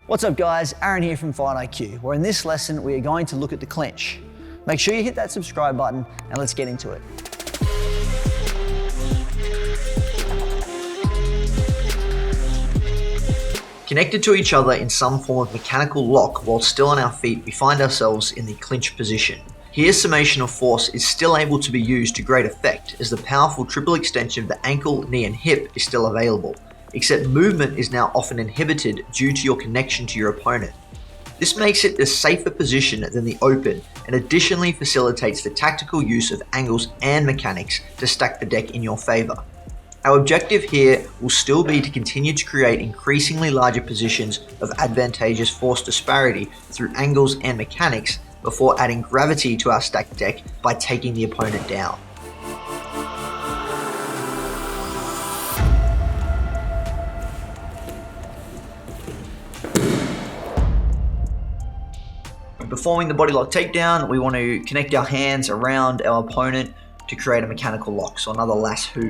What's up guys, Aaron here from Fight IQ, where in this lesson we are going to look at the clinch. Make sure you hit that subscribe button and let's get into it. Connected to each other in some form of mechanical lock while still on our feet, we find ourselves in the clinch position. Here, summation of force is still able to be used to great effect as the powerful triple extension of the ankle, knee and hip is still available. Except movement is now often inhibited due to your connection to your opponent. This makes it a safer position than the open and additionally facilitates the tactical use of angles and mechanics to stack the deck in your favor. Our objective here will still be to continue to create increasingly larger positions of advantageous force disparity through angles and mechanics before adding gravity to our stacked deck by taking the opponent down. Performing the body lock takedown, we want to connect our hands around our opponent to create a mechanical lock. So another lasso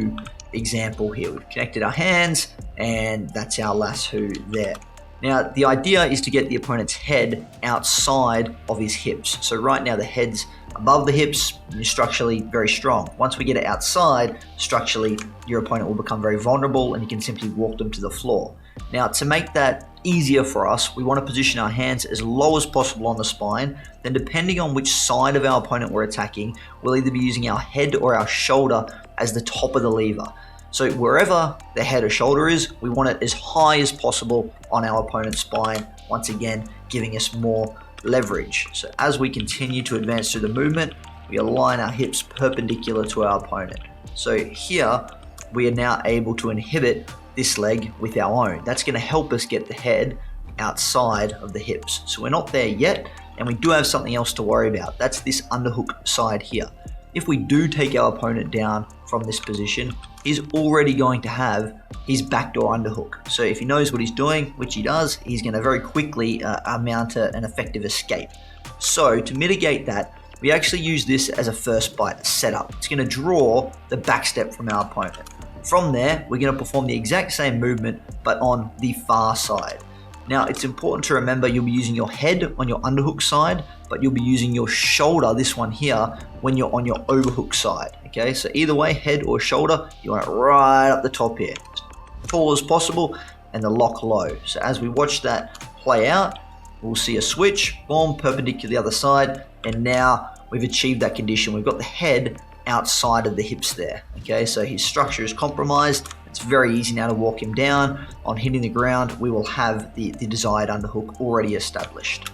example here. We've connected our hands and that's our lasso there. Now the idea is to get the opponent's head outside of his hips. So right now the head's above the hips and you're structurally very strong. Once we get it outside, structurally your opponent will become very vulnerable and you can simply walk them to the floor. Now to make that easier for us, we want to position our hands as low as possible on the spine. Then depending on which side of our opponent we're attacking, we'll either be using our head or our shoulder as the top of the lever. So wherever the head or shoulder is, we want it as high as possible on our opponent's spine, once again giving us more leverage. So as we continue to advance through the movement, we align our hips perpendicular to our opponent. So here we are now able to inhibit this leg with our own. That's going to help us get the head outside of the hips. So we're not there yet, and we do have something else to worry about. That's this underhook side here. If we do take our opponent down from this position, he's already going to have his backdoor underhook. So if he knows what he's doing, which he does, he's going to very quickly mount an effective escape. So to mitigate that, we actually use this as a first bite setup. It's going to draw the back step from our opponent. From there, we're going to perform the exact same movement, but on the far side. Now, it's important to remember you'll be using your head on your underhook side, but you'll be using your shoulder, this one here, when you're on your overhook side. Okay, so either way, head or shoulder, you want it right up the top here. As tall as possible, and the lock low. So as we watch that play out, we'll see a switch, boom, perpendicular to the other side, and now we've achieved that condition. We've got the head outside of the hips there. Okay, so his structure is compromised. It's very easy now to walk him down. On hitting the ground, we will have the desired underhook already established.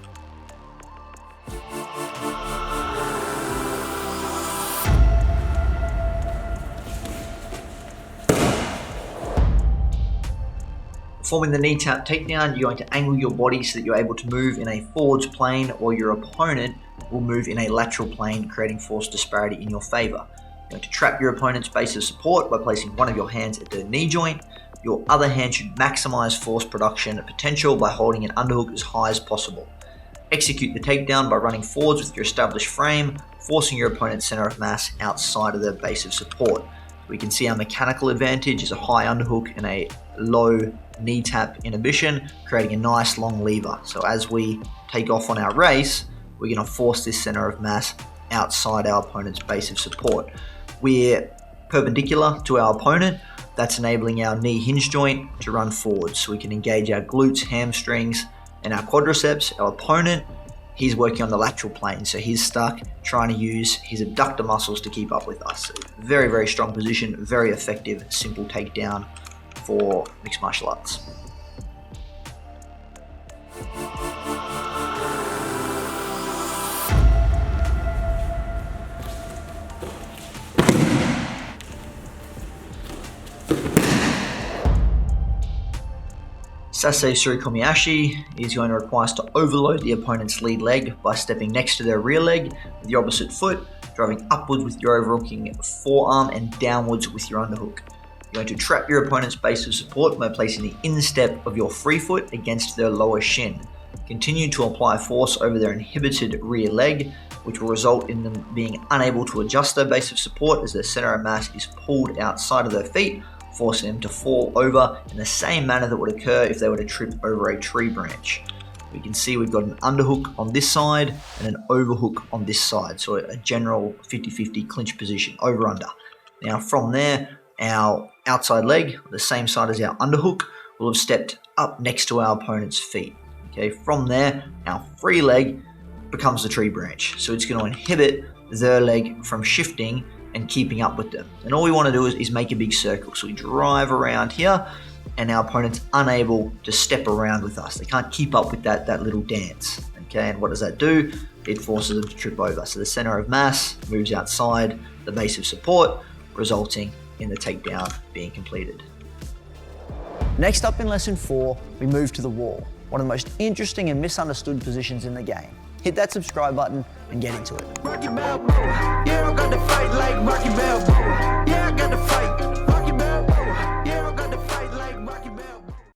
Performing the knee tap takedown, you're going to angle your body so that you're able to move in a forwards plane, or your opponent will move in a lateral plane, creating force disparity in your favor. You're going to trap your opponent's base of support by placing one of your hands at the knee joint. Your other hand should maximize force production potential by holding an underhook as high as possible. Execute the takedown by running forwards with your established frame, forcing your opponent's center of mass outside of the base of support. We can see our mechanical advantage is a high underhook and a low knee tap inhibition, creating a nice long lever. So as we take off on our race, we're going to force this center of mass outside our opponent's base of support. We're perpendicular to our opponent. That's enabling our knee hinge joint to run forward. So we can engage our glutes, hamstrings, and our quadriceps. Our opponent, he's working on the lateral plane. So he's stuck trying to use his abductor muscles to keep up with us. Very, very strong position, very effective, simple takedown for mixed martial arts. Sase Surikomiyashi is going to require us to overload the opponent's lead leg by stepping next to their rear leg with your opposite foot, driving upwards with your overhooking forearm and downwards with your underhook. You're going to trap your opponent's base of support by placing the instep of your free foot against their lower shin. Continue to apply force over their inhibited rear leg, which will result in them being unable to adjust their base of support as their center of mass is pulled outside of their feet, forcing them to fall over in the same manner that would occur if they were to trip over a tree branch. We can see we've got an underhook on this side and an overhook on this side. So a general 50-50 clinch position, over under. Now from there, our outside leg, the same side as our underhook, will have stepped up next to our opponent's feet. Okay, from there, our free leg becomes the tree branch. So it's going to inhibit their leg from shifting and keeping up with them. And all we want to do is make a big circle. So we drive around here, and our opponent's unable to step around with us. They can't keep up with that little dance. Okay, and what does that do? It forces them to trip over. So the center of mass moves outside the base of support, resulting in the takedown being completed. Next up in lesson 4, we move to the wall, one of the most interesting and misunderstood positions in the game. Hit that subscribe button and get into it. Yeah, I got to fight like Rocky Balboa. Yeah, I got to fight.